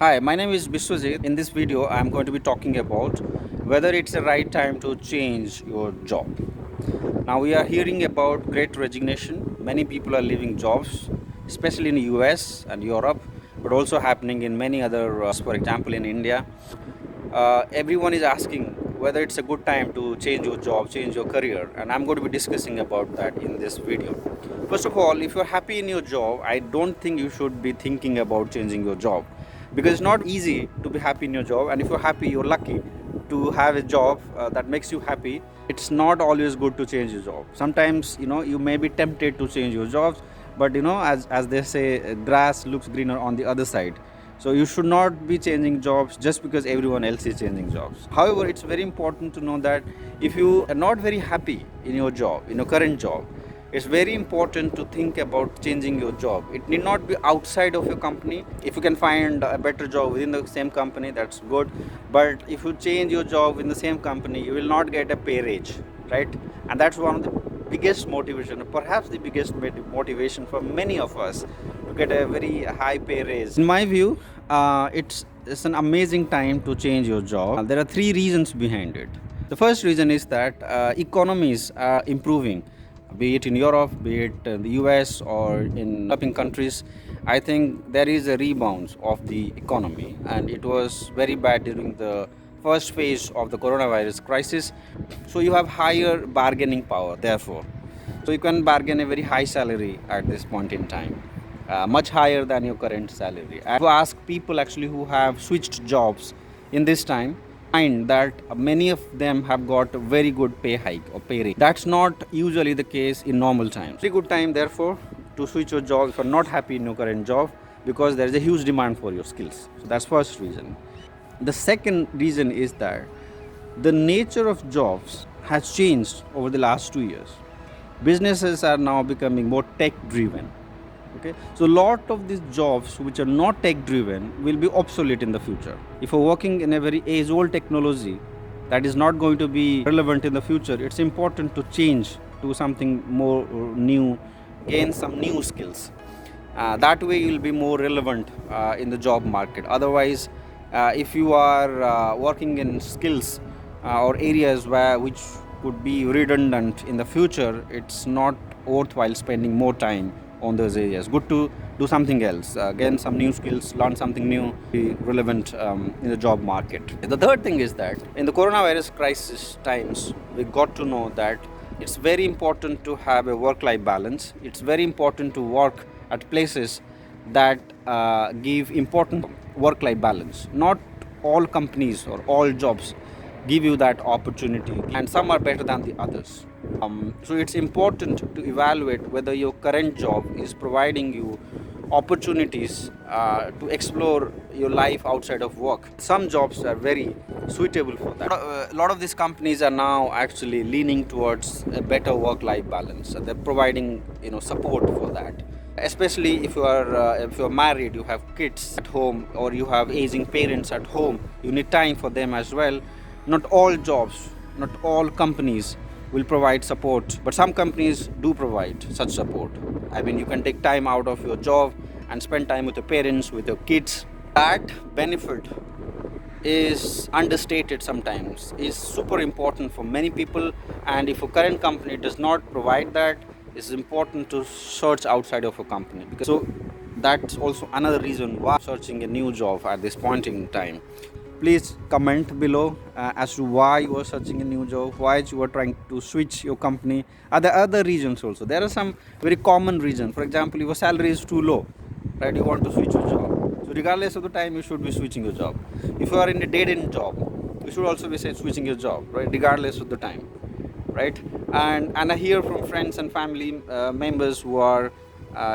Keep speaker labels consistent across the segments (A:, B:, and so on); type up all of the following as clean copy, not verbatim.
A: Hi, my name is Biswajit. In this video, I am going to be talking about whether it's the right time to change your job. Now, we are hearing about great resignation. Many people are leaving jobs, especially in the US and Europe, but also happening in many other, for example, in India. Everyone is asking whether it's a good time to change your job, change your career, and I'm going to be discussing about that in this video. First of all, if you're happy in your job, I don't think you should be thinking about changing your job, because it's not easy to be happy in your job. And if you're happy, you're lucky to have a job that makes you happy. It's not always good to change your job. Sometimes you may be tempted to change your jobs, but as they say, grass looks greener on the other side. So you should not be changing jobs just because everyone else is changing jobs. However, it's very important to know that if you are not very happy in your job, in your current job, it's very important to think about changing your job. It need not be outside of your company. If you can find a better job within the same company, that's good. But if you change your job in the same company, you will not get a pay raise, right? And that's one of the biggest motivation, perhaps the biggest motivation for many of us to get a very high pay raise. In my view, it's an amazing time to change your job. There are three reasons behind it. The first reason is that economies are improving, be it in Europe, be it in the US or in developing countries. I think there is a rebound of the economy, and it was very bad during the first phase of the coronavirus crisis. So you have higher bargaining power, therefore. So you can bargain a very high salary at this point in time, much higher than your current salary. And to ask people actually who have switched jobs in this time, find that many of them have got a very good pay hike or pay rate. That's not usually the case in normal times. Very good time, therefore, to switch your job if you're not happy in your current job, because there is a huge demand for your skills. So that's first reason. The second reason is that the nature of jobs has changed over the last 2 years. Businesses are now becoming more tech driven. Okay, so a lot of these jobs which are not tech driven will be obsolete in the future. If you're working in a very age old technology that is not going to be relevant in the future, it's important to change to something more new, gain some new skills. That way you'll be more relevant in the job market. Otherwise, if you are working in skills or areas which could be redundant in the future, it's not worthwhile spending more time on those areas. Good to do something else, gain some new skills, learn something new, be relevant in the job market. The third thing is that in the coronavirus crisis times, we got to know that it's very important to have a work-life balance. It's very important to work at places that give important work-life balance. Not all companies or all jobs give you that opportunity, and some are better than the others. So it's important to evaluate whether your current job is providing you opportunities to explore your life outside of work. Some jobs are very suitable for that. A lot of these companies are now actually leaning towards a better work-life balance. They're providing support for that. Especially if you're married, you have kids at home, or you have aging parents at home, you need time for them as well. Not all jobs, not all companies will provide support, but some companies do provide such support. I mean, you can take time out of your job and spend time with your parents, with your kids. That benefit is understated sometimes, is super important for many people. And if a current company does not provide that, it's important to search outside of a company, because so that's also another reason why searching a new job at this point in time. Please comment below as to why you are searching a new job, why you are trying to switch your company. Are there other reasons also? There are some very common reasons. For example, your salary is too low, right? You want to switch your job. So regardless of the time, you should be switching your job. If you are in a dead-end job, you should also be switching your job, right? Regardless of the time, right? And I hear from friends and family members who are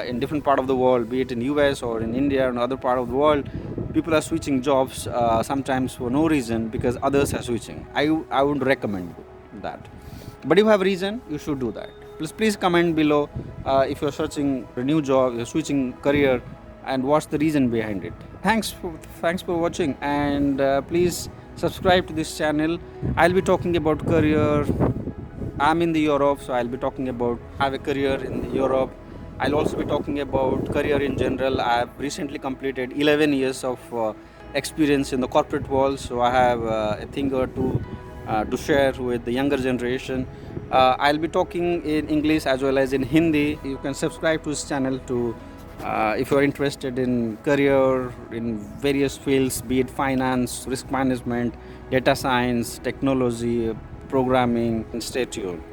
A: in different part of the world, be it in US or in India or other part of the world. People are switching jobs sometimes for no reason, because others are switching. I would recommend that. But if you have reason, you should do that. Please comment below if you're searching for a new job, you're switching career, and what's the reason behind it. Thanks for watching, and please subscribe to this channel. I'll be talking about career. I'm in the Europe, so I'll be talking about have a career in the Europe. I'll also be talking about career in general. I've recently completed 11 years of experience in the corporate world, so I have a thing or two to share with the younger generation. I'll be talking in English as well as in Hindi. You can subscribe to this channel to if you are interested in career in various fields, be it finance, risk management, data science, technology, programming. Stay tuned.